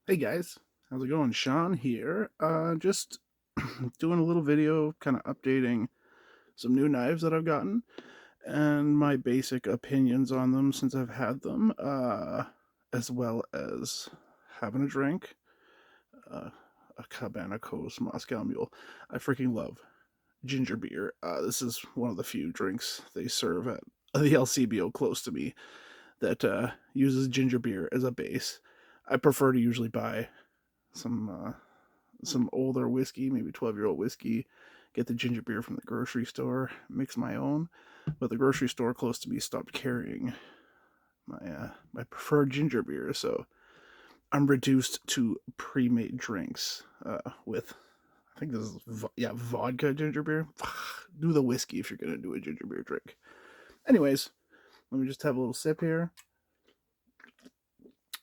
Hey guys, how's it going? Sean here. Just doing a little video kind of updating some new knives that I've gotten and my basic opinions on them since I've had them, as well as having a drink, uh, a Cabana Coast Moscow Mule. I freaking love ginger beer. This is one of the few drinks they serve at the LCBO close to me that uses ginger beer as a base. I prefer to usually buy some older whiskey, maybe 12-year-old whiskey, get the ginger beer from the grocery store, mix my own. But the grocery store close to me stopped carrying my preferred ginger beer, so I'm reduced to pre-made drinks with I think this is vodka ginger beer. Do the whiskey if you're gonna do a ginger beer drink. Anyways, let me just have a little sip here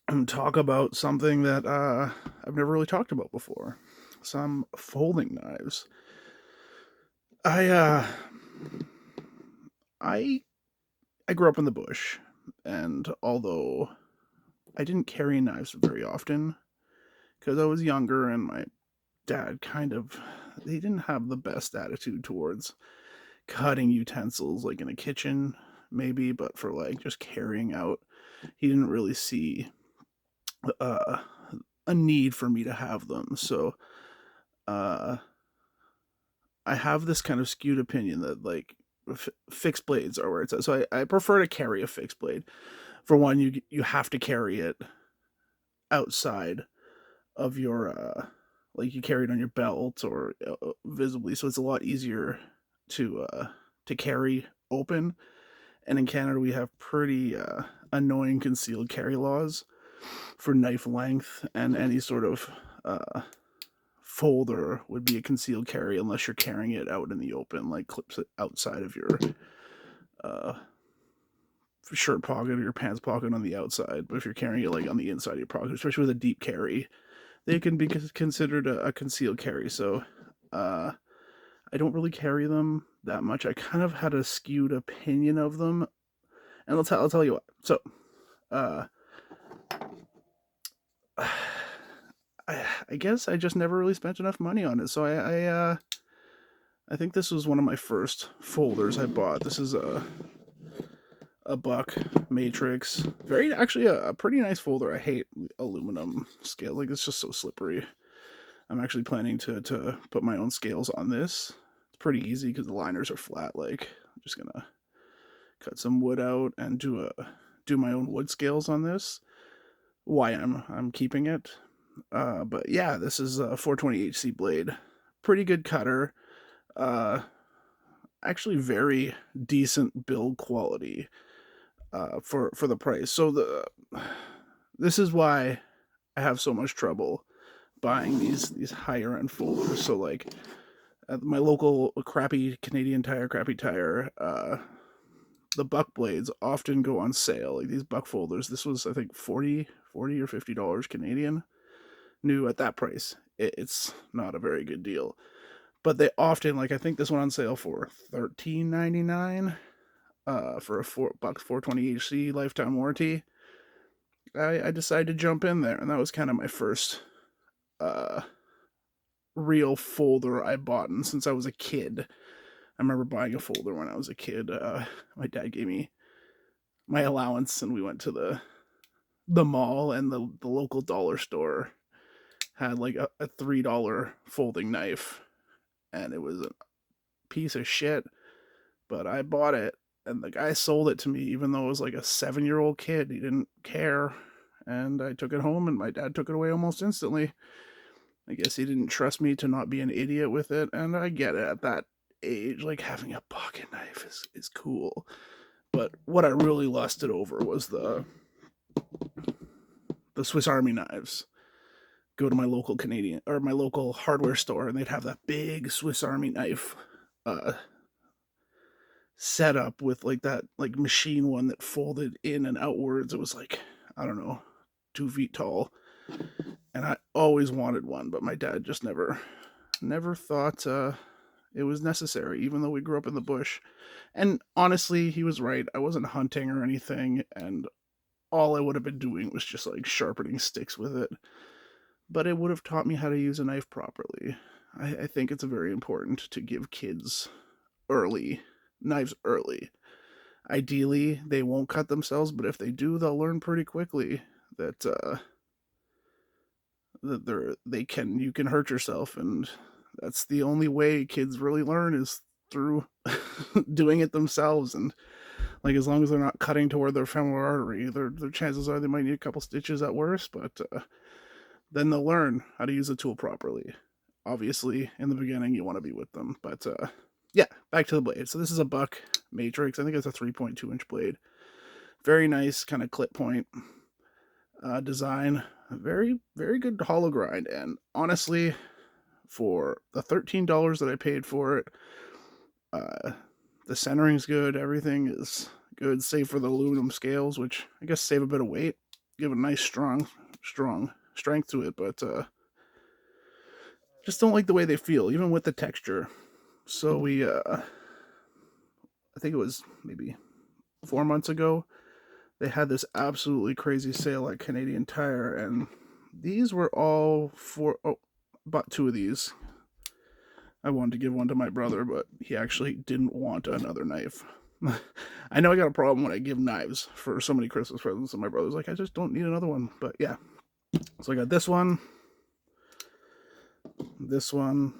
and talk about something that I've never really talked about before. Some folding knives. I uh I I grew up in the bush, and although I didn't carry knives very often because I was younger and my dad kind of he didn't have the best attitude towards cutting utensils like in a kitchen maybe, but for like just carrying out, he didn't really see uh a need for me to have them. So uh I have this kind of skewed opinion that like fixed blades are where it's at. So I prefer to carry a fixed blade. For one, you have to carry it outside of your like you carry it on your belt or visibly, so it's a lot easier to carry open. And in Canada, we have pretty annoying concealed carry laws for knife length, and any sort of folder would be a concealed carry unless you're carrying it out in the open, like clips it outside of your uh, shirt pocket or your pants pocket on the outside. But if you're carrying it like on the inside of your pocket, especially with a deep carry, they can be considered a concealed carry. So uh, I don't really carry them that much. I kind of had a skewed opinion of them, and I'll tell you what. So uh, I guess I just never really spent enough money on it. So I think this was one of my first folders I bought. This is a Buck Matrix. Very actually a pretty nice folder. I hate aluminum scale. Like it's just so slippery. I'm actually planning to put my own scales on this. It's pretty easy because the liners are flat. Like I'm just gonna cut some wood out and do my own wood scales on this. Why I'm keeping it. But yeah, this is a 420 HC blade. Pretty good cutter. Uh, Actually very decent build quality for the price. So this is why I have so much trouble buying these higher end folders. So like at my local crappy tire, the Buck blades often go on sale. Like these Buck folders, this was I think 40 or $50 Canadian. New at that price. It's not a very good deal. But they often like I think this one on sale for $13.99 for a $4 420 HC lifetime warranty. I decided to jump in there, and that was kind of my first uh, real folder I bought in since I was a kid. I remember buying a folder when I was a kid. My dad gave me my allowance, and we went to the mall, and the local dollar store had like a $3 folding knife, and it was a piece of shit, but I bought it, and the guy sold it to me, even though it was like a 7-year-old kid. He didn't care, and I took it home, and my dad took it away almost instantly. I guess he didn't trust me to not be an idiot with it, and I get it at that age. Like having a pocket knife is cool, but what I really lusted over was the Swiss Army knives. Go to my local Canadian or my local hardware store, and they'd have that big Swiss Army knife uh, setup with like that like machine one that folded in and outwards. It was like I don't know, 2 feet tall, and I always wanted one, but my dad just never thought it was necessary, even though we grew up in the bush. And honestly, he was right. I wasn't hunting or anything, and all I would have been doing was just like sharpening sticks with it. but it would have taught me how to use a knife properly. I think it's very important to give kids early knives early. Ideally, they won't cut themselves, but if they do, they'll learn pretty quickly that they can you can hurt yourself, and that's the only way kids really learn is through doing it themselves. And like as long as they're not cutting toward their femoral artery, their chances are they might need a couple stitches at worst, but then they'll learn how to use the tool properly. Obviously, in the beginning, you want to be with them, but yeah, back to the blade. So this is a Buck Matrix. I think it's a 3.2-inch blade. Very nice kind of clip point design. Very, very good hollow grind. And honestly, for the $13 that I paid for it, the centering's good. Everything is good, save for the aluminum scales, which I guess save a bit of weight, give a nice strong strength to it. But just don't like the way they feel, even with the texture. So I think it was maybe 4 months ago, they had this absolutely crazy sale at Canadian Tire, and these were all for. Oh, bought 2 of these. I wanted to give one to my brother, but he actually didn't want another knife. I know I got a problem when I give knives for so many Christmas presents, and my brother's like, I just don't need another one. But yeah, so I got this one, this one,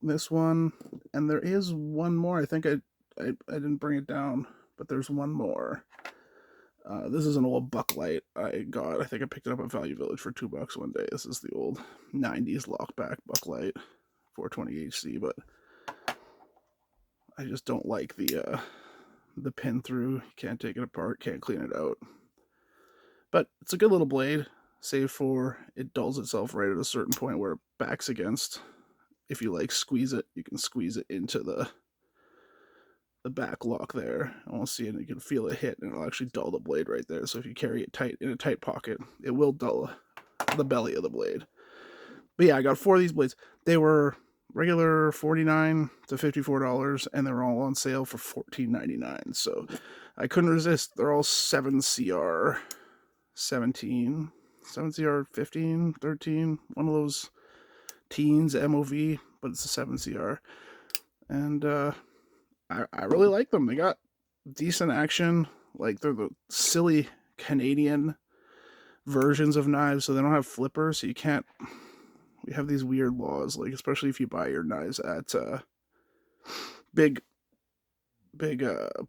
this one, and there is one more. I think I didn't bring it down, but there's one more. This is an old Bucklight I got. I think I picked it up at Value Village for $2 one day. This is the old 90s lockback Bucklight 420HC, but I just don't like the pin through. You can't take it apart, can't clean it out. But it's a good little blade, save for it dulls itself right at a certain point where it backs against. If you like squeeze it, you can squeeze it into the back lock there. I won't see it, and you can feel it hit, and it'll actually dull the blade right there. So if you carry it tight in a tight pocket, it will dull the belly of the blade. But yeah, I got 4 of these blades. They were regular $49 to $54, and they were all on sale for $14.99. So I couldn't resist. They're all 7CR 17, 7CR 15, 13, one of those teens MOV, but it's a 7CR. And I really like them. They got decent action. Like, they're the silly Canadian versions of knives, so they don't have flippers, so you can't. We have these weird laws, like especially if you buy your knives at big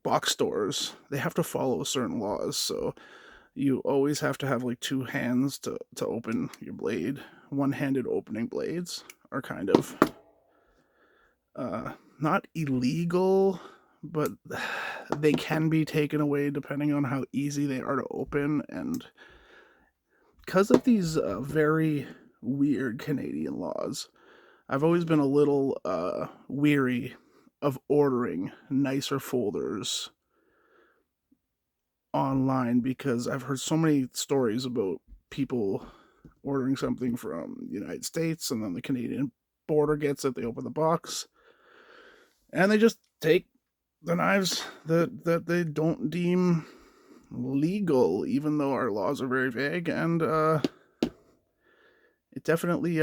box stores, they have to follow certain laws. So you always have to have like 2 hands to open your blade. One-handed opening blades are kind of not illegal, but they can be taken away depending on how easy they are to open. And because of these very weird Canadian laws, I've always been a little weary of ordering nicer folders online, because I've heard so many stories about people ordering something from the United States, and then the Canadian border gets it, they open the box, and they just take the knives that they don't deem legal, even though our laws are very vague. And it definitely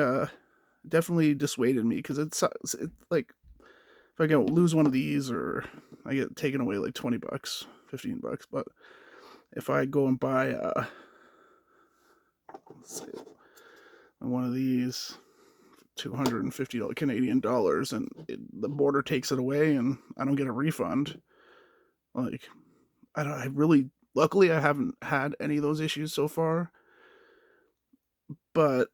dissuaded me, because it's like, if I can lose one of these, or I get taken away like $20, $15. But if I go and buy let's see, one of these, $250 Canadian dollars, and the border takes it away, and I don't get a refund. Like, I really, luckily I haven't had any of those issues so far, but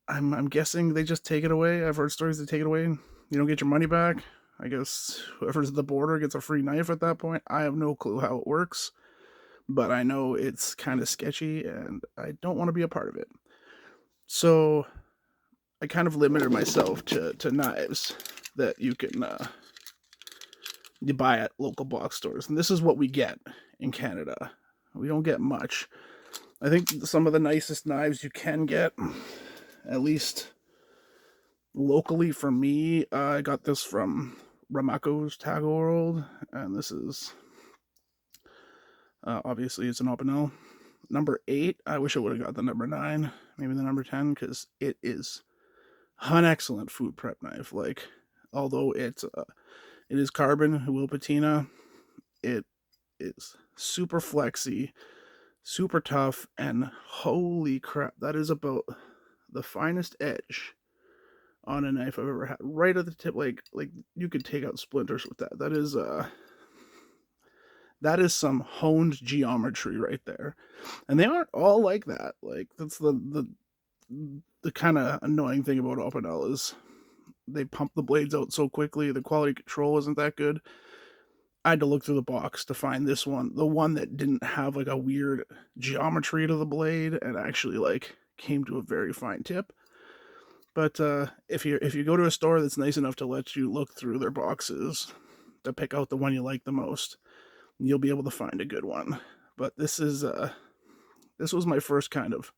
I'm guessing they just take it away. I've heard stories they take it away, and you don't get your money back. I guess whoever's at the border gets a free knife at that point. I have no clue how it works, but I know it's kind of sketchy, and I don't want to be a part of it. So I kind of limited myself to knives that you can you buy at local box stores, and this is what we get in Canada. We don't get much. I think some of the nicest knives you can get, at least locally for me, I got this from Ramaco's Taco World, and this is obviously it's an Opinel. number 8. I wish I would have got the number 9, maybe the number 10, because it is an excellent food prep knife. Like, although it is carbon will patina, it is super flexy, super tough, and holy crap, that is about the finest edge on a knife I've ever had. Right at the tip, like you could take out splinters with that. That is some honed geometry right there. And they aren't all like that. Like, that's the kind of annoying thing about Opinel is they pump the blades out so quickly. The quality control isn't that good. I had to look through the box to find this one, the one that didn't have like a weird geometry to the blade and actually like came to a very fine tip. But if you go to a store that's nice enough to let you look through their boxes to pick out the one you like the most, you'll be able to find a good one. But this was my first kind of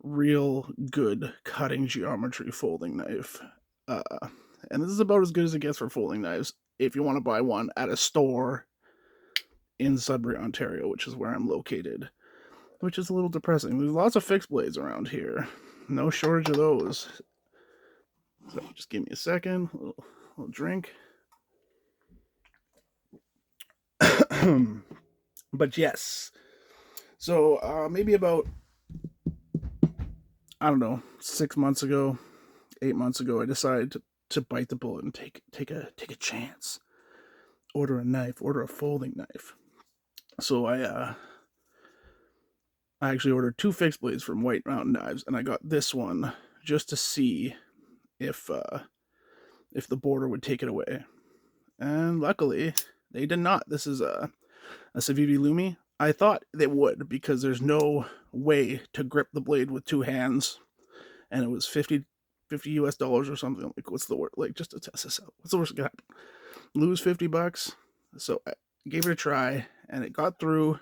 real good cutting geometry folding knife. And this is about as good as it gets for folding knives if you want to buy one at a store in Sudbury, Ontario, which is where I'm located, which is a little depressing. There's lots of fixed blades around here. No shortage of those. So just give me a second. A little drink. But yes. So maybe about, I don't know, 6 months ago, 8 months ago, I decided to bite the bullet and take a chance. Order a folding knife. So I actually ordered 2 fixed blades from White Mountain Knives, and I got this one just to see if the border would take it away. And luckily, they did not. This is a Civivi Lumi. I thought they would, because there's no way to grip the blade with 2 hands, and it was $50 US or something. Like, what's the word? Like, just to test this out. What's the worst that could happen? Lose $50. So I gave it a try, and it got through.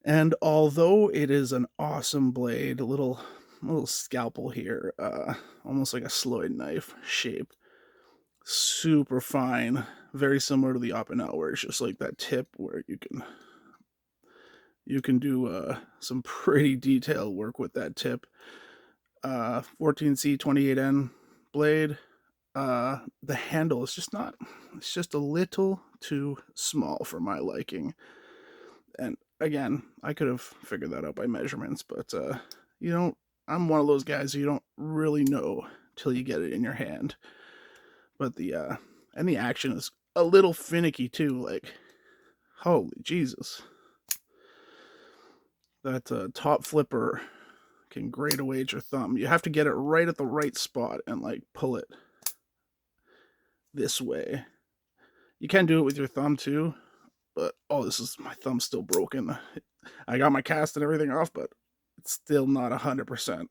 And although it is an awesome blade, a little scalpel here, almost like a Sloyd knife shape, super fine, very similar to the Opinel, where it's just like that tip where you can do some pretty detailed work with that tip. 14C 28N blade. The handle is just not, it's just a little too small for my liking. And again, I could have figured that out by measurements, but I'm one of those guys who you don't really know till you get it in your hand. But the action is a little finicky too. Like, holy Jesus, that top flipper can grate away at your thumb. You have to get it right at the right spot and like pull it this way. You can do it with your thumb too, but my thumb's still broken. I got my cast and everything off, but it's still not 100%.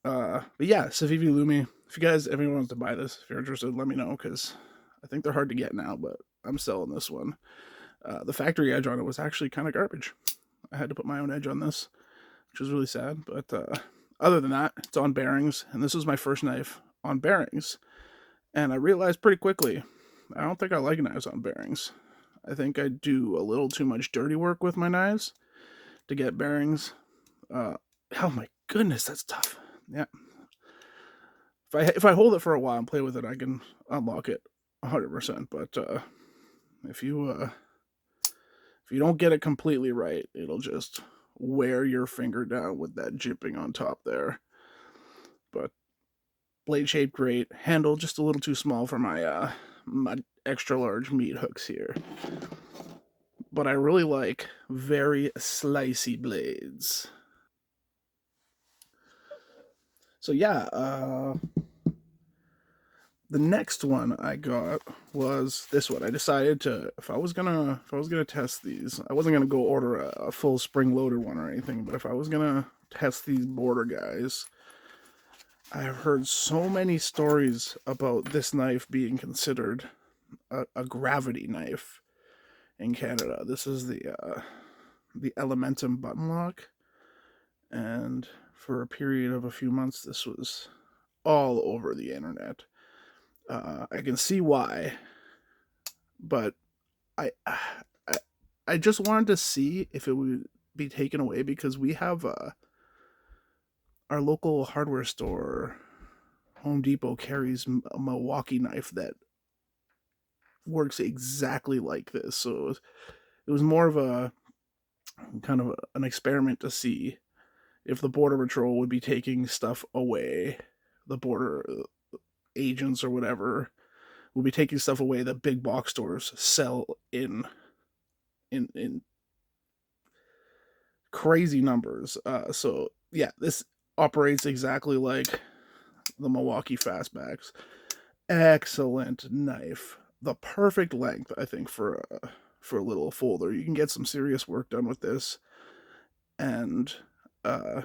But yeah, Civivi Lumi. If you guys, everyone wants to buy this, if you're interested, let me know, because I think they're hard to get now, but I'm selling this one. The factory edge on it was actually kind of garbage. I had to put my own edge on this, which was really sad. But other than that, it's on bearings, and this was my first knife on bearings. And I realized pretty quickly, I don't think I like knives on bearings. I think I do a little too much dirty work with my knives to get bearings. Oh my goodness, that's tough. Yeah. If I hold it for a while and play with it, I can unlock it 100%. But if you don't get it completely right, it'll just wear your finger down with that jimping on top there. But blade shape great, handle just a little too small for my extra large meat hooks here. But I really like very slicey blades. So yeah, the next one I got was this one. I decided to, if I was gonna test these, I wasn't gonna go order a full spring loaded one or anything, but if I was gonna test these border guys, I've heard so many stories about this knife being considered a gravity knife in Canada. This is the Elementum button lock, and for a period of a few months, this was all over the internet. I can see why, but I I just wanted to see if it would be taken away because we have our local hardware store, Home Depot, carries a Milwaukee knife that works exactly like this. So it was more of a kind of an experiment to see if the Border Patrol would be taking stuff away, the border agents or whatever will be taking stuff away that big box stores sell in crazy numbers. So yeah, this operates exactly like the Milwaukee Fastbacks. Excellent knife, the perfect length, I think, for a little folder. You can get some serious work done with this, and uh,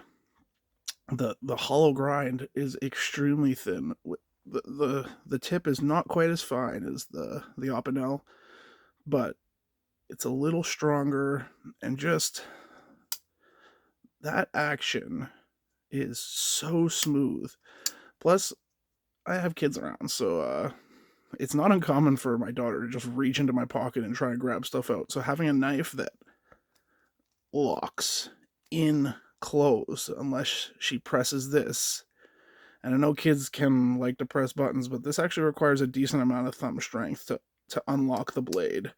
the hollow grind is extremely thin. The tip is not quite as fine as the Opinel, but it's a little stronger, and just that action is so smooth. Plus, I have kids around, so it's not uncommon for my daughter to just reach into my pocket and try and grab stuff out. So having a knife that locks in close unless she presses this. And I know kids can like to press buttons, but this actually requires a decent amount of thumb strength to unlock the blade.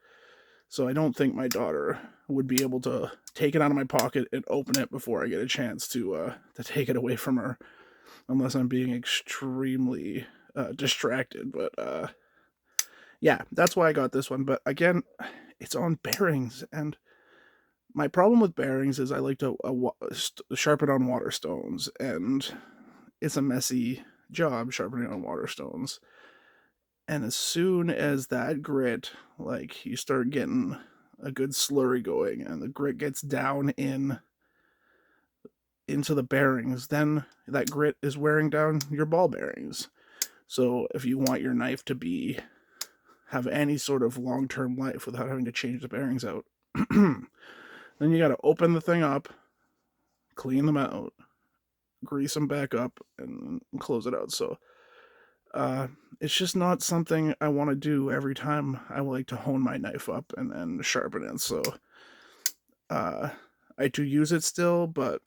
So I don't think my daughter would be able to take it out of my pocket and open it before I get a chance to take it away from her, unless I'm being extremely distracted. But yeah, that's why I got this one. But again, it's on bearings, and my problem with bearings is I like to sharpen on water stones, and it's a messy job sharpening on water stones. And as soon as that grit, like you start getting a good slurry going, and the grit gets down into the bearings, then that grit is wearing down your ball bearings. So if you want your knife to have any sort of long-term life without having to change the bearings out, then you got to open the thing up, clean them out, grease them back up, and close it out. So it's just not something I want to do every time I like to hone my knife up and sharpen it. So uh, I do use it still, but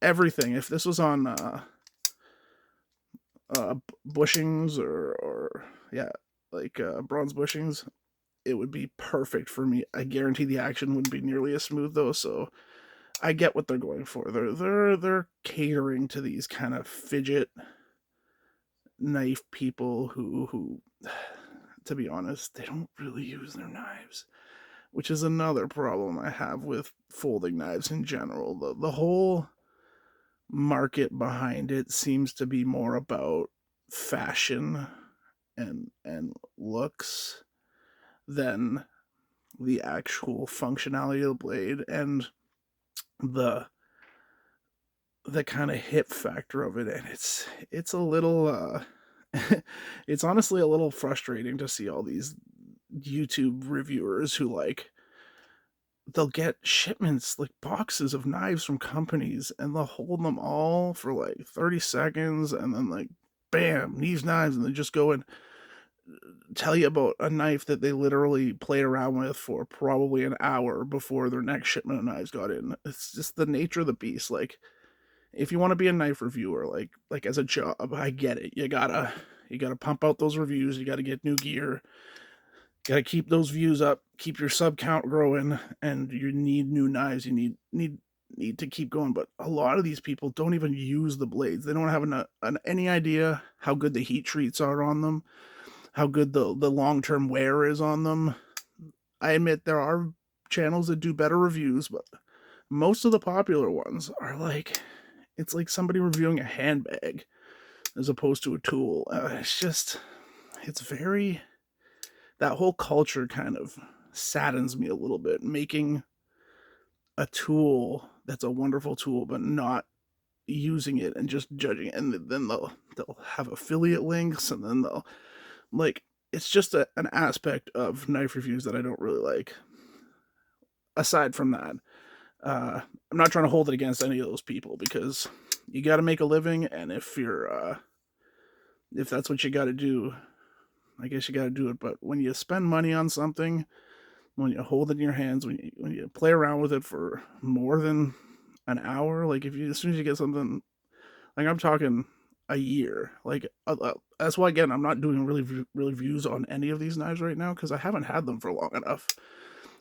everything. If this was on bushings or yeah, like bronze bushings, it would be perfect for me. I guarantee the action wouldn't be nearly as smooth though. So I get what they're going for. They're catering to these kind of fidget knife people who to be honest, they don't really use their knives, which is another problem I have with folding knives in general. The whole market behind it seems to be more about fashion and looks than the actual functionality of the blade and the the kind of hip factor of it. And it's a little it's honestly a little frustrating to see all these YouTube reviewers who like they'll get shipments, like boxes of knives from companies, and they'll hold them all for like 30 seconds and then like bam, these knives, and they just go and tell you about a knife that they literally played around with for probably an hour before their next shipment of knives got in. It's just the nature of the beast. Like if you want to be a knife reviewer, like as a job, I get it. You gotta pump out those reviews, you gotta get new gear, gotta keep those views up, keep your sub count growing, and you need new knives. You need to keep going. But a lot of these people don't even use the blades. They don't have any idea how good the heat treats are on them, how good the long term wear is on them. I admit there are channels that do better reviews, but most of the popular ones are like it's like somebody reviewing a handbag as opposed to a tool. It's very that whole culture kind of saddens me a little bit, making a tool that's a wonderful tool, but not using it and just judging it. And then they'll have affiliate links, and then they'll like it's just an aspect of knife reviews that I don't really like. Aside from that, I'm not trying to hold it against any of those people because you got to make a living, and if that's what you got to do, I guess you got to do it. But when you spend money on something when you hold it in your hands, when you play around with it for more than an hour, like if you as soon as you get something, like I'm talking a year, like that's why again I'm not doing really views on any of these knives right now because I haven't had them for long enough.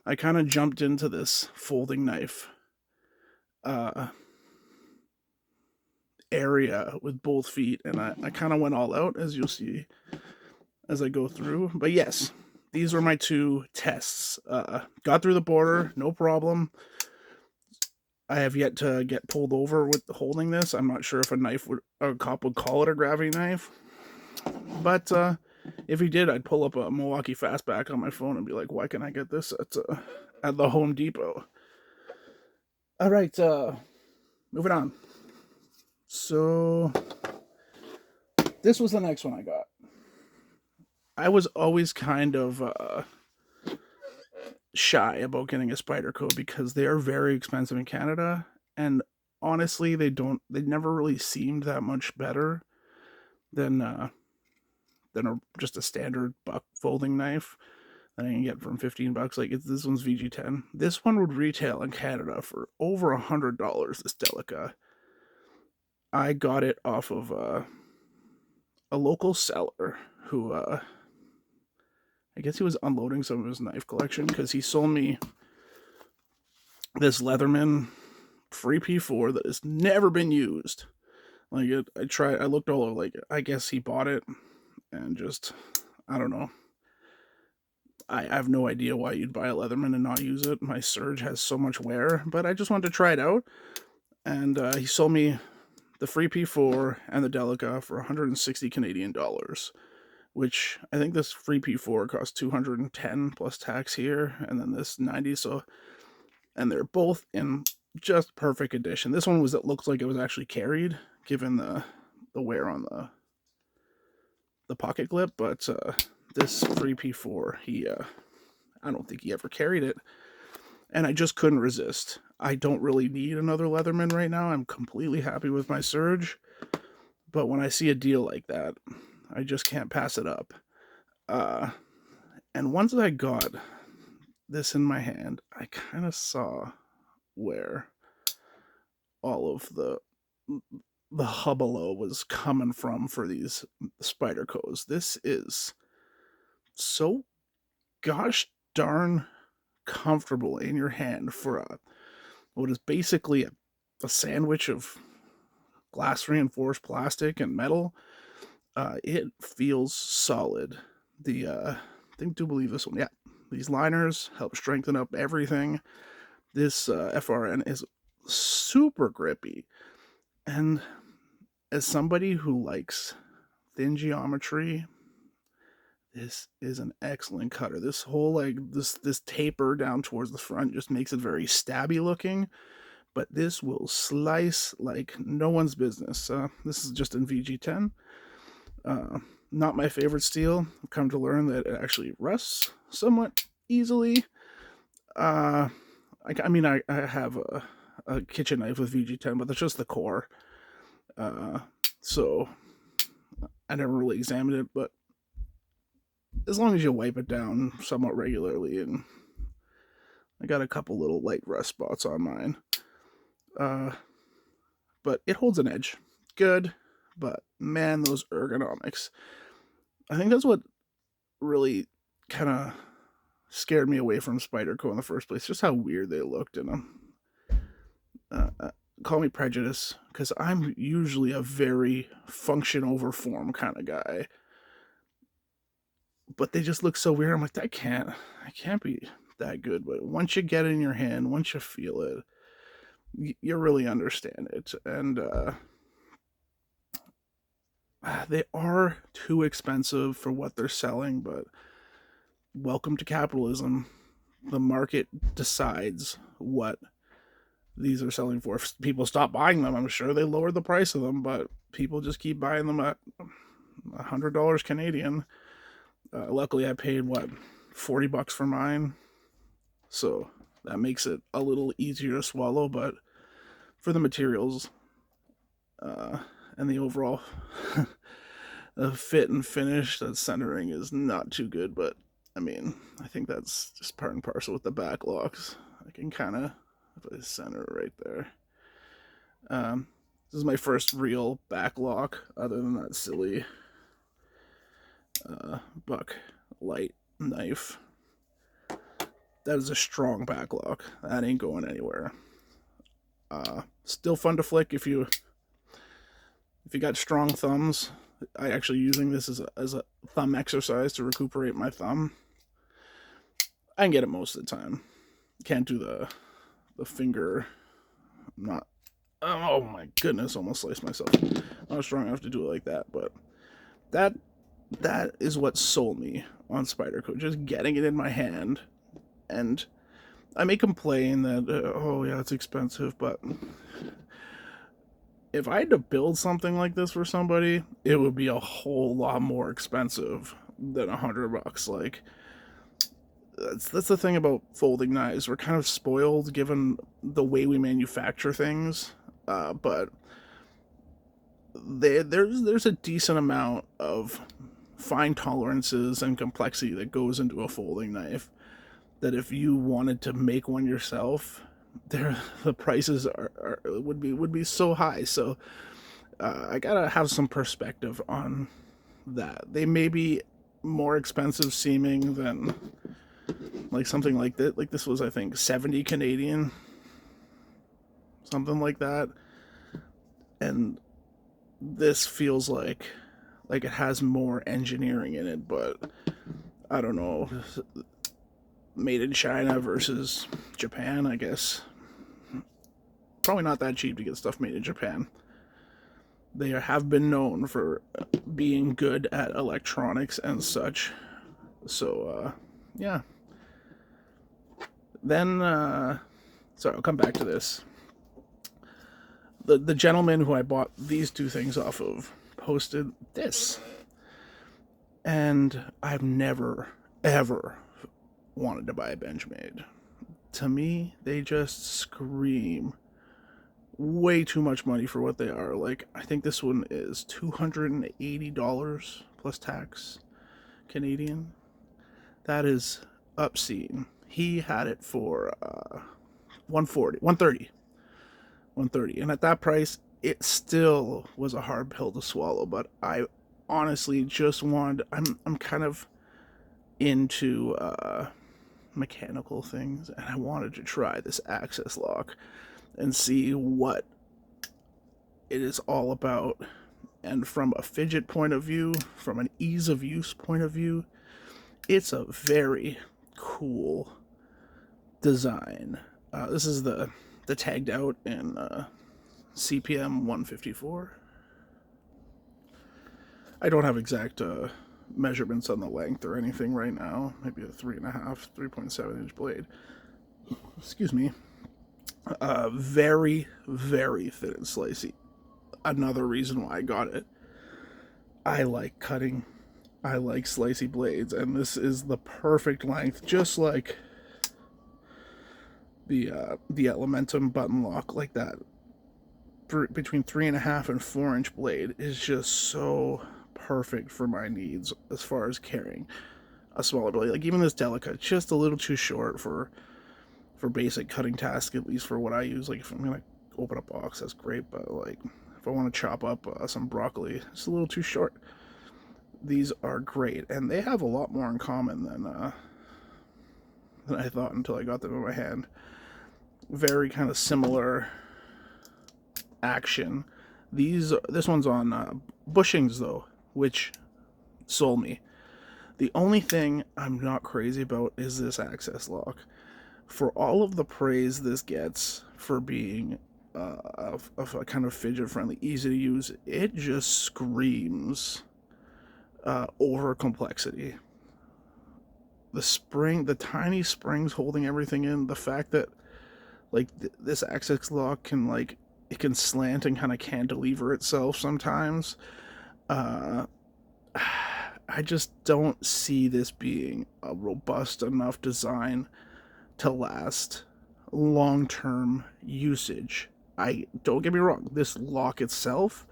I kind of jumped into this folding knife uh, area with both feet, and I kind of went all out, as you'll see as I go through. But yes, these were my two tests. Got through the border, no problem. I have yet to get pulled over with holding this. I'm not sure if a cop would call it a gravity knife, but if he did, I'd pull up a Milwaukee Fastback on my phone and be like, "Why can I get this at the Home Depot?" All right, moving on. So this was the next one I got. I was always kind of shy about getting a Spyderco because they are very expensive in Canada, and honestly, they never really seemed that much better than just a standard buck folding knife that I can get from $15. Like this one's VG10. This one would retail in Canada for over $100. This Delica. I got it off of a local seller who I guess he was unloading some of his knife collection because he sold me this Leatherman free P4 that has never been used. Like I looked all over. Like I guess he bought it and just I don't know. I have no idea why you'd buy a Leatherman and not use it. My Surge has so much wear, but I just wanted to try it out. And he sold me the free P4 and the Delica for 160 Canadian dollars, which I think this free P4 costs 210 plus tax here, and then this 90. So, and they're both in just perfect condition. This one it looks like it was actually carried, given the wear on the pocket clip, but this free P4, I don't think he ever carried it, and I just couldn't resist. I don't really need another Leatherman right now. I'm completely happy with my Surge, but when I see a deal like that, I just can't pass it up. And once I got this in my hand, I kind of saw where all of the hubbub was coming from for these Spydercos. This is so gosh darn comfortable in your hand for what is basically a sandwich of glass reinforced plastic and metal. It feels solid. I do believe this one. Yeah, these liners help strengthen up everything. This FRN is super grippy, and as somebody who likes thin geometry, this is an excellent cutter. This whole this taper down towards the front just makes it very stabby looking, but this will slice like no one's business. This is just in VG10. Not my favorite steel. I've come to learn that it actually rusts somewhat easily. I mean, I have a kitchen knife with VG10, but that's just the core. So I never really examined it, but as long as you wipe it down somewhat regularly, and I got a couple little light rust spots on mine. But it holds an edge. Good, but man, those ergonomics. I think that's what really kind of scared me away from Spyderco in the first place. Just how weird they looked in them. Call me prejudice, because I'm usually a very function over form kind of guy. But they just look so weird. I'm like, I can't be that good. But once you get it in your hand, once you feel it, you really understand it. And they are too expensive for what they're selling, but welcome to capitalism. The market decides what these are selling for. If people stop buying them, I'm sure they lower the price of them, but people just keep buying them at $100 Canadian. Luckily, I paid $40 for mine, so that makes it a little easier to swallow. But for the materials and the overall the fit and finish, that centering is not too good. But I mean, I think that's just part and parcel with the back locks. I can kind of, if I center it right there. This is my first real back lock, other than that silly buck light knife. That is a strong back lock. That ain't going anywhere. Still fun to flick if you got strong thumbs. I actually using this as a thumb exercise to recuperate my thumb. I can get it most of the time. Can't do the finger. I'm not. Oh my goodness! Almost sliced myself. Not strong enough to do it like that, but that is what sold me on Spyderco. Just getting it in my hand, and I may complain that oh yeah, it's expensive, but if I had to build something like this for somebody, it would be a whole lot more expensive than $100. Like that's the thing about folding knives. We're kind of spoiled given the way we manufacture things, but there's a decent amount of fine tolerances and complexity that goes into a folding knife. That if you wanted to make one yourself, the prices would be so high. So I gotta have some perspective on that. They may be more expensive seeming than like something like that. Like this was, I think, 70 Canadian, something like that. And this feels like it has more engineering in it, but I don't know. Made in China versus Japan, I guess. Probably not that cheap to get stuff made in Japan. They have been known for being good at electronics and such. So, yeah. Then, sorry, I'll come back to this. The gentleman who I bought these two things off of posted this. And I've never, ever wanted to buy a benchmade. To me, they just scream way too much money for what they are. Like, I think this one is $280 plus tax Canadian. That is obscene. He had it for $130. And at that price, it still was a hard pill to swallow. But I honestly just wanted. I'm kind of into mechanical things, and I wanted to try this access lock and see what it is all about. And from a fidget point of view, from an ease of use point of view, it's a very cool design. This is the tagged out in CPM 154. I don't have exact measurements on the length or anything right now. Maybe a 3.7 inch blade. Excuse me. Very, very thin and slicey. Another reason why I got it. I like cutting. I like slicey blades, and this is the perfect length, just like the Elementum button lock, like that. Between 3.5 and 4 inch blade is just so perfect for my needs as far as carrying a smaller blade. Like even this Delica, just a little too short for basic cutting tasks, at least for what I use. Like if I'm gonna open a box, that's great, but like if I want to chop up some broccoli, it's a little too short. These are great, and they have a lot more in common than I thought until I got them in my hand. Very kind of similar action. This one's on bushings though, which sold me. The only thing I'm not crazy about is this access lock. For all of the praise this gets for being of a kind of fidget friendly, easy to use, it just screams over complexity. The tiny springs holding everything in, the fact that like this access lock can it can slant and kind of cantilever itself sometimes. I just don't see this being a robust enough design to last long-term usage. Don't get me wrong, this lock itself,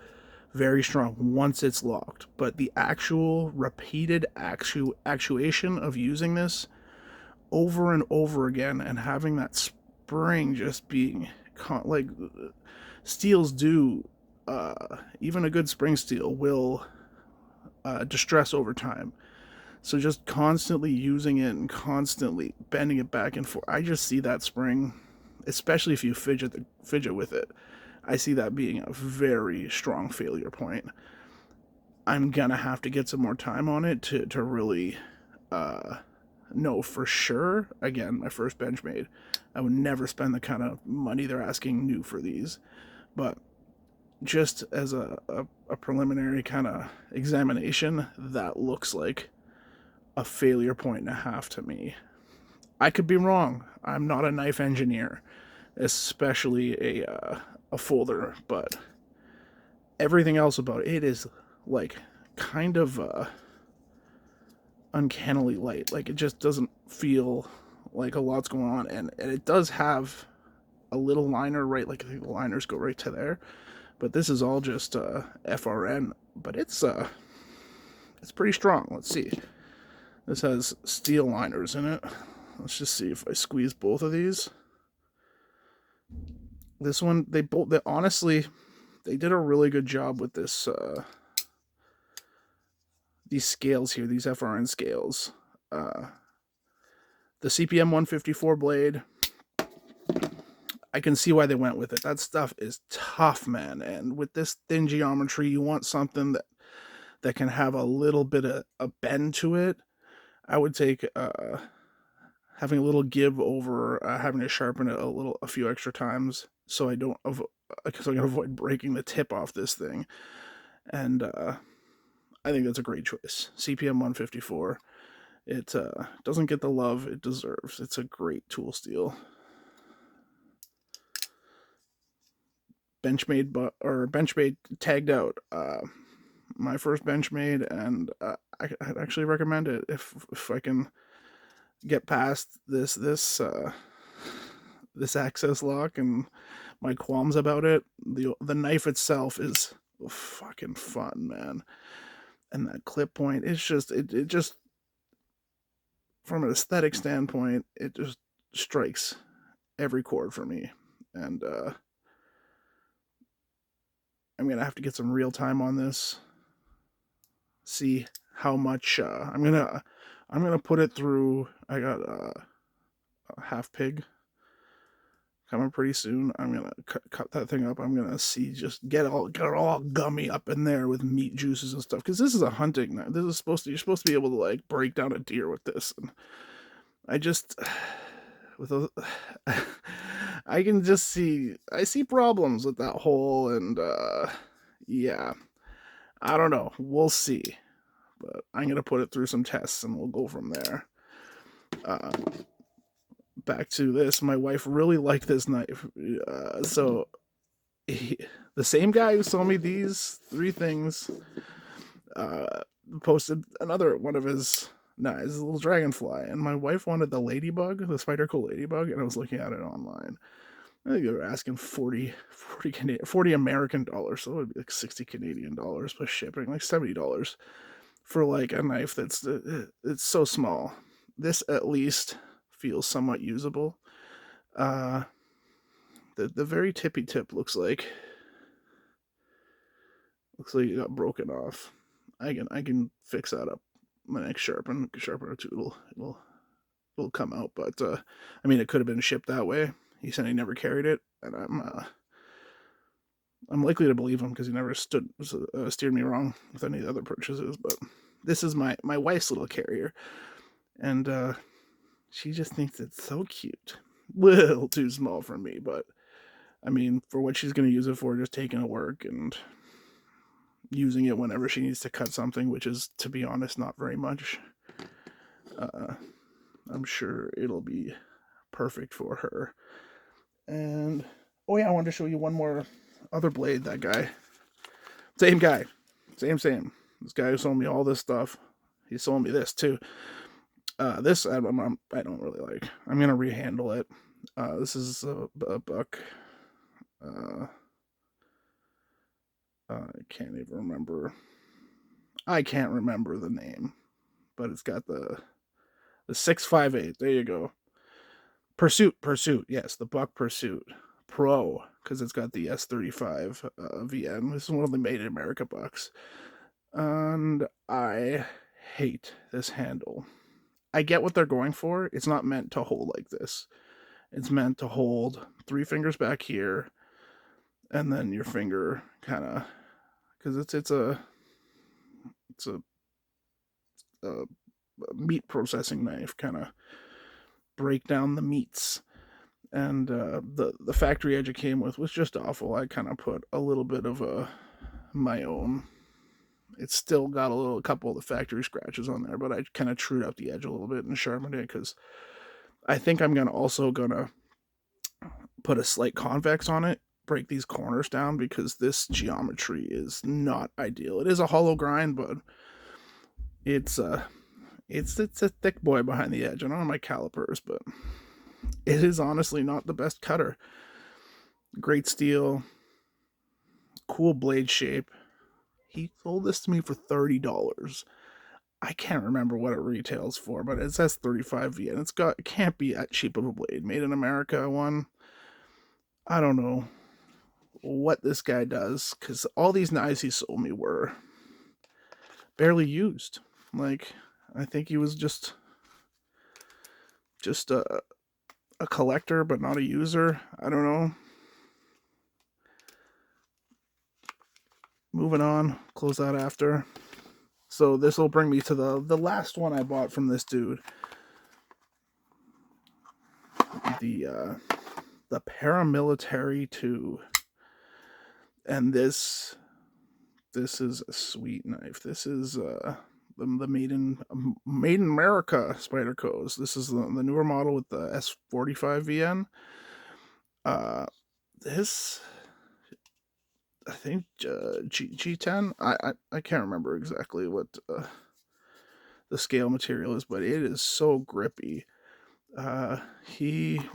very strong once it's locked. But the actual repeated actuation of using this over and over again and having that spring just being like steels do, even a good spring steel will distress over time. So just constantly using it and constantly bending it back and forth, I just see that spring, especially if you fidget with it. I see that being a very strong failure point. I'm gonna have to get some more time on it to really know for sure. Again, my first benchmade. I would never spend the kind of money they're asking new for these. But just as a preliminary kind of examination, that looks like a failure point and a half to me. I could be wrong. I'm not a knife engineer, especially a folder, but everything else about it is like kind of uncannily light. Like it just doesn't feel like a lot's going on, and it does have a little liner, right? Like I think the liners go right to there, but this is all just FRN. But it's pretty strong. Let's see. This has steel liners in it. Let's just see if I squeeze both of these. This one, they honestly, they did a really good job with this. These scales here, these FRN scales. The CPM 154 blade, I can see why they went with it. That stuff is tough, man. And with this thin geometry, you want something that can have a little bit of a bend to it. I would take having a little give over having to sharpen it a few extra times, so I don't because I can avoid breaking the tip off this thing. And I think that's a great choice. CPM 154. It doesn't get the love it deserves. It's a great tool steel. Benchmade tagged out. My first Benchmade, and I'd actually recommend it if I can get past this access lock and my qualms about it. The knife itself is fucking fun, man. And that clip point, it's just it just from an aesthetic standpoint, it just strikes every chord for me. And I'm gonna have to get some real time on this. See how much I'm gonna put it through. I got a half pig coming pretty soon. I'm gonna cut that thing up. I'm gonna see, just get it all gummy up in there with meat juices and stuff. Because this is a hunting knife. This is you're supposed to be able to like break down a deer with this. And I just with those, I can just see problems with that hole. And yeah, I don't know. We'll see. But I'm gonna put it through some tests and we'll go from there. Back to this, my wife really liked this knife. So the same guy who sold me these three things posted another one of his knives, a little dragonfly, and my wife wanted the ladybug, the spyderco ladybug, and I was looking at it online. I think they were asking 40 American dollars, so it would be like 60 Canadian dollars plus shipping, like $70 for like a knife that's it's so small. This at least feels somewhat usable. The very tippy tip looks like it got broken off. I can fix that up. My next sharpener or two, it'll come out. But I mean, it could have been shipped that way. He said he never carried it, and I'm likely to believe him because he never steered me wrong with any other purchases. But this is my wife's little carrier, and she just thinks it's so cute. Little too small for me, but I mean, for what she's going to use it for, just taking it to work and using it whenever she needs to cut something, which is, to be honest, not very much. I'm sure it'll be perfect for her. And oh yeah, I wanted to show you one more other blade. That guy, same guy, same. This guy who sold me all this stuff, he sold me this too. This I don't really like. I'm gonna rehandle it. This is a buck. I can't even remember. I can't remember the name, but it's got the 658. There you go. Pursuit. Yes, the Buck Pursuit Pro, because it's got the S35 VN. This is one of the Made in America bucks, and I hate this handle. I get what they're going for. It's not meant to hold like this. It's meant to hold three fingers back here, and then your finger kind of, because it's a meat processing knife, kind of break down the meats. And the factory edge it came with was just awful. I kind of put a little bit of my own. It's still got a couple of the factory scratches on there, but I kind of trued out the edge a little bit and sharpened it because I think I'm gonna put a slight convex on it, break these corners down because this geometry is not ideal. It is a hollow grind, but it's it's a thick boy behind the edge. I don't have my calipers, but it is honestly not the best cutter. Great steel, cool blade shape. He sold this to me for $30. I can't remember what it retails for, but it says 35V, and it can't be that cheap of a blade. Made in America one. I don't know what this guy does, because all these knives he sold me were barely used. Like, I think he was just a collector, but not a user. I don't know. Moving on, close that after. So this will bring me to the last one I bought from this dude. The paramilitary 2. And this is a sweet knife. This is the made in America Spydercos. This is the newer model with the S45 VN. This, I think G10. I can't remember exactly what the scale material is, but it is so grippy. What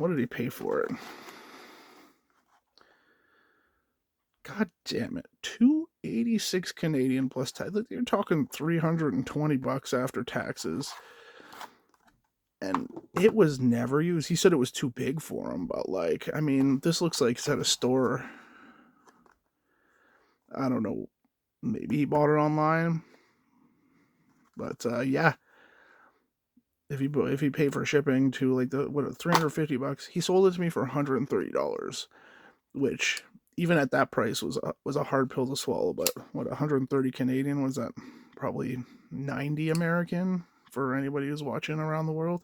did he pay for it? God damn it, 286 Canadian plus tax. You're talking $320 after taxes, and it was never used. He said it was too big for him, but like, I mean, this looks like it's at a store. I don't know. Maybe he bought it online, but yeah. If he paid for shipping to like the $350, he sold it to me for $130, which even at that price was a hard pill to swallow. But what, 130 Canadian, was that? Probably 90 American for anybody who's watching around the world.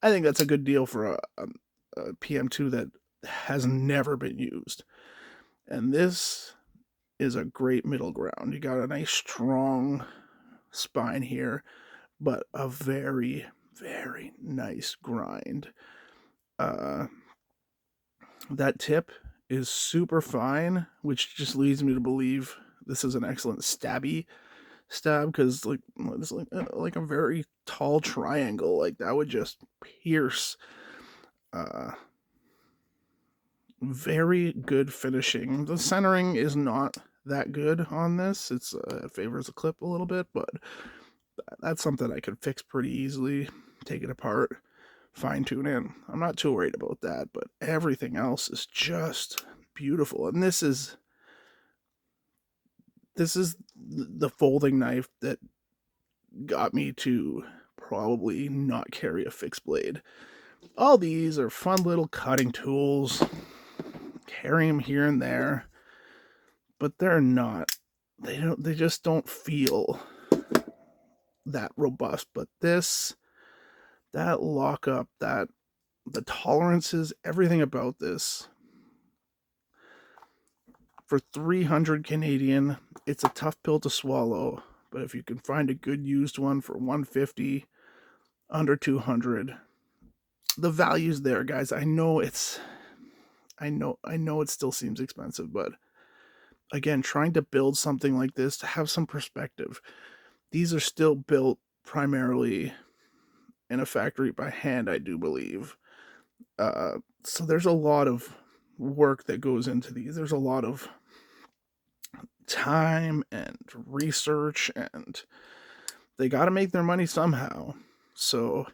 I think that's a good deal for a PM2 that has never been used. And this is a great middle ground. You got a nice strong spine here, but a very, very nice grind. That tip is super fine, which just leads me to believe this is an excellent stab, because like it's like a very tall triangle, like that would just pierce. Very good finishing. The centering is not that good on this. It favors the clip a little bit, but that's something I could fix pretty easily. Take it apart, fine tune it. I'm not too worried about that, but everything else is just beautiful. And this is the folding knife that got me to probably not carry a fixed blade. All these are fun little cutting tools. Carry them here and there, but they're not. They just don't feel that robust. But that lockup, the tolerances, everything about this, for 300 Canadian, it's a tough pill to swallow. But if you can find a good used one for 150, under 200, the value's there, guys. I know it still seems expensive, but again, trying to build something like this to have some perspective. These are still built primarily in a factory by hand, I do believe. So there's a lot of work that goes into these. There's a lot of time and research, and they got to make their money somehow. So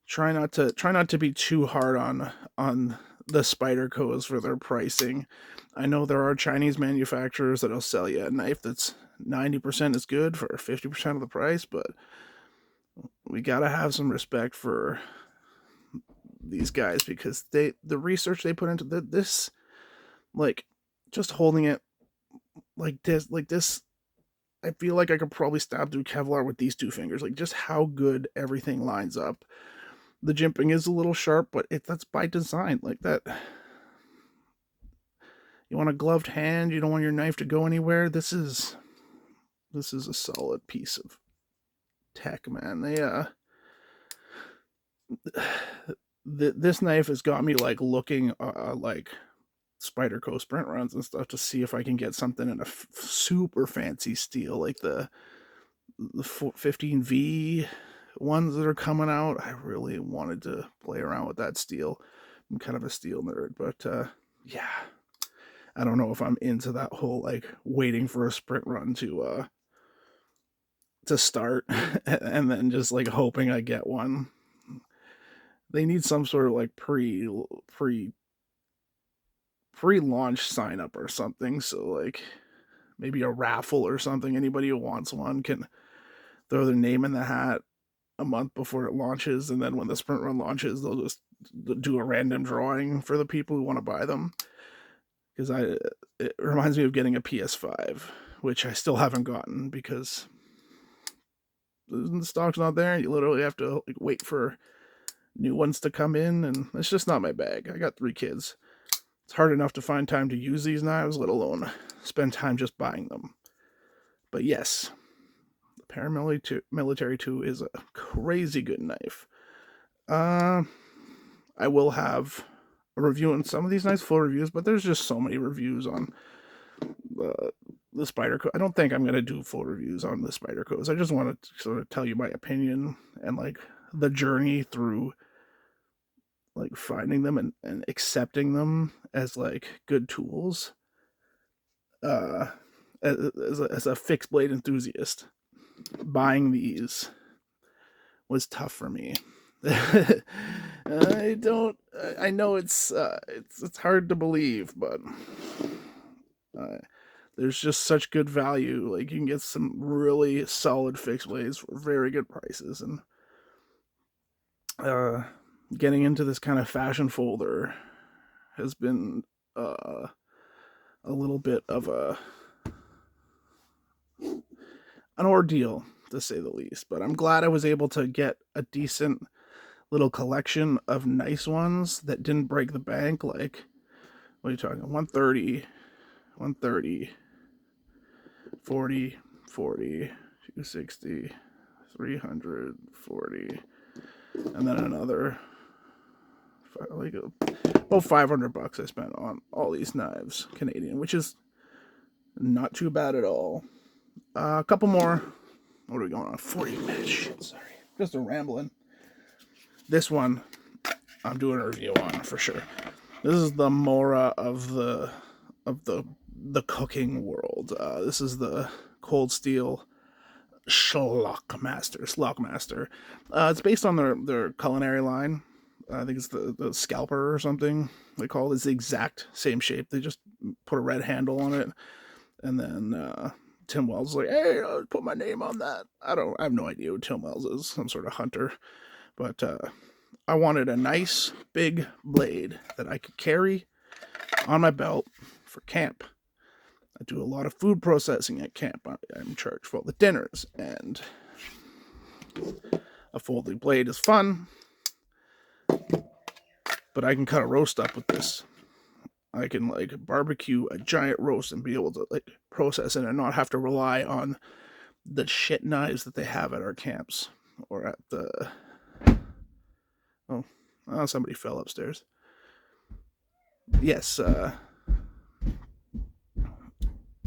try not to be too hard on the Spydercos for their pricing. I know there are Chinese manufacturers that'll sell you a knife that's 90% as good for 50% of the price, but we got to have some respect for these guys, because the research they put into this, like, just holding it like this, I feel like I could probably stab through Kevlar with these two fingers. Like, just how good everything lines up. The jimping is a little sharp, but that's by design. Like that, you want a gloved hand, you don't want your knife to go anywhere. This is a solid piece of tech, man. This knife has got me like looking like Spyderco sprint runs and stuff to see if I can get something in a super fancy steel, like the 15V ones that are coming out. I really wanted to play around with that steel. I'm kind of a steel nerd, but yeah, I don't know if I'm into that whole like waiting for a sprint run to start and then just like hoping I get one. They need some sort of like pre-launch sign up or something, so like maybe a raffle or something. Anybody who wants one can throw their name in the hat a month before it launches, and then when the sprint run launches, they'll just do a random drawing for the people who want to buy them. Because it reminds me of getting a PS5, which I still haven't gotten because the stock's not there. You literally have to like wait for new ones to come in, and it's just not my bag. I got 3 kids. It's hard enough to find time to use these knives, let alone spend time just buying them. But yes, the Paramilitary 2 is a crazy good knife. I will have a review on some of these knives, full reviews, but there's just so many reviews on the Spyderco. I don't think I'm going to do full reviews on the Spydercos. I just want to sort of tell you my opinion and like the journey through like finding them and accepting them as like good tools. As a fixed blade enthusiast, buying these was tough for me. I know it's hard to believe, but there's just such good value. Like, you can get some really solid fixed blades for very good prices, and getting into this kind of fashion folder has been a little bit of an ordeal, to say the least. But I'm glad I was able to get a decent little collection of nice ones that didn't break the bank. Like, what are you talking? 130, 40, 260, 340, and then another like about $500 I spent on all these knives, Canadian, which is not too bad at all. A couple more. What are we going on? 40 minutes. Shit, sorry. Just a rambling. This one I'm doing a review on for sure. This is the Mora of the cooking world. This is the cold steel Schlockmaster. It's based on their culinary line. I think it's the scalper or something they call it. It's the exact same shape. They just put a red handle on it, and then Tim Wells is like, "Hey, I'll put my name on that." I have no idea who Tim Wells is. Some sort of hunter, but I wanted a nice big blade that I could carry on my belt for camp. I do a lot of food processing at camp. I'm in charge for all the dinners, and a folding blade is fun, but I can cut a roast up with this. I can like barbecue a giant roast and be able to like process it and not have to rely on the shit knives that they have at our camps or at the... Oh, somebody fell upstairs. Yes,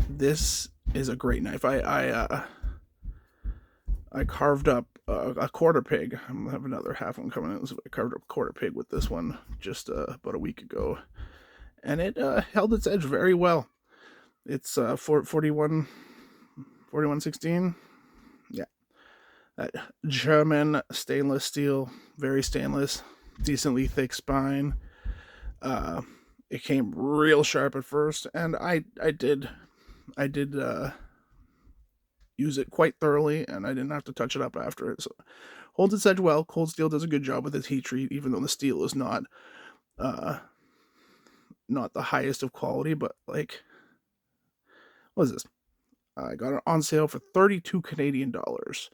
this is a great knife. I carved up a quarter pig. I'm gonna have another half one coming in. So I carved up a quarter pig with this one just about a week ago, and it held its edge very well. It's 4116. Yeah, that German stainless steel, very stainless, decently thick spine. Uh, it came real sharp at first, and I did use it quite thoroughly, and I didn't have to touch it up after it. So holds its edge well. Cold steel does a good job with its heat treat, even though the steel is uh not the highest of quality. But like, what is this? I got it on sale for 32 Canadian dollars.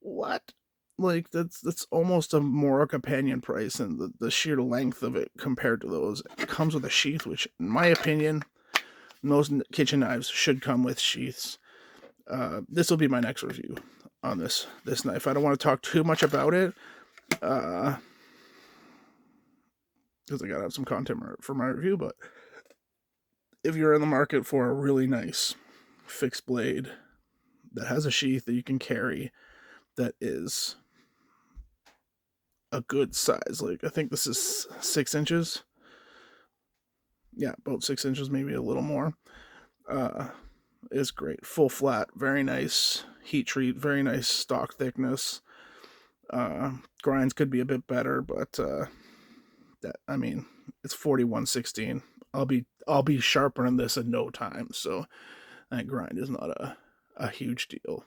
What? Like that's almost a more companion price, and the sheer length of it compared to those. It comes with a sheath, which, in my opinion, most kitchen knives should come with sheaths. This will be my next review on this knife. I don't want to talk too much about it, because I gotta have some content for my review. But if you're in the market for a really nice fixed blade that has a sheath that you can carry, that is a good size, like I think this is 6 inches. Yeah, about 6 inches, maybe a little more. Is great. Full flat, very nice heat treat, very nice stock thickness. Grinds could be a bit better, but that, I mean, it's 4116. I'll be sharpening this in no time, so that grind is not a huge deal.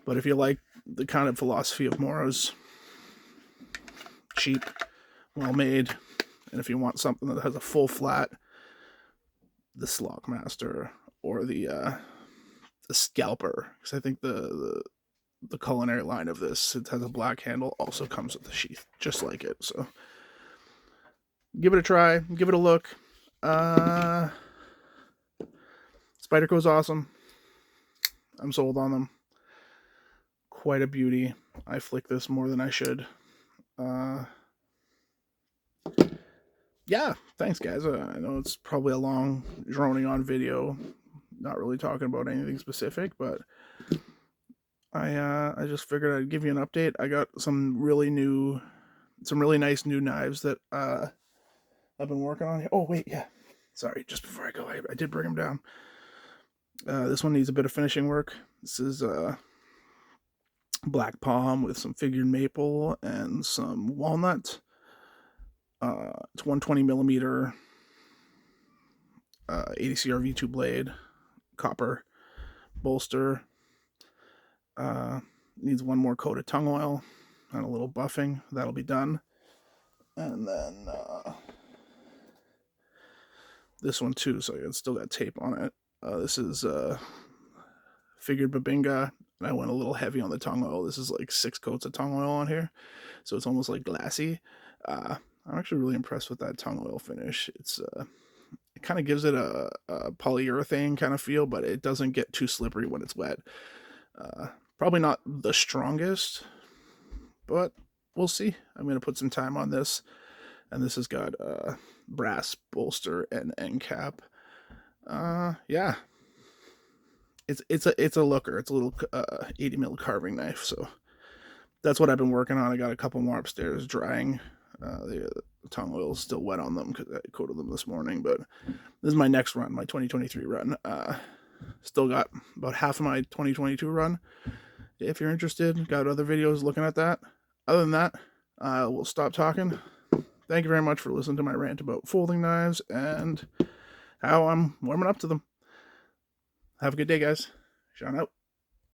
But if you like the kind of philosophy of Mora's, cheap, well made, and if you want something that has a full flat, the Slockmaster or the Scalper, because I think the culinary line of this, it has a black handle, also comes with a sheath just like it. So give it a try, give it a look. Spyderco's awesome. I'm sold on them. Quite a beauty. I flick this more than I should. Yeah, thanks guys. I know it's probably a long, droning on video, not really talking about anything specific, but I just figured I'd give you an update. I got some really nice new knives that I've been working on. Oh wait, yeah. Sorry, just before I go, I did bring them down. This one needs a bit of finishing work. This is black palm with some figured maple and some walnut. It's 120 millimeter 80 CRV2 blade, copper bolster. Needs one more coat of tongue oil and a little buffing. That'll be done. And then this one too, so it's still got tape on it. This is figured Babinga, and I went a little heavy on the tongue oil. This is like 6 coats of tongue oil on here, so it's almost like glassy. I'm actually really impressed with that tongue oil finish. It kind of gives it a polyurethane kind of feel, but it doesn't get too slippery when it's wet. Probably not the strongest, but we'll see. I'm going to put some time on this, and this has got brass bolster and end cap. Yeah, it's a looker. It's a little 80 mil carving knife, so that's what I've been working on. I got a couple more upstairs drying. The tongue oil is still wet on them because I coated them this morning, but this is my next run, my 2023 run. Still got about half of my 2022 run. If you're interested, got other videos looking at that. Other than that, we'll stop talking. Thank you very much for listening to my rant about folding knives and how I'm warming up to them. Have a good day, guys. Sean out.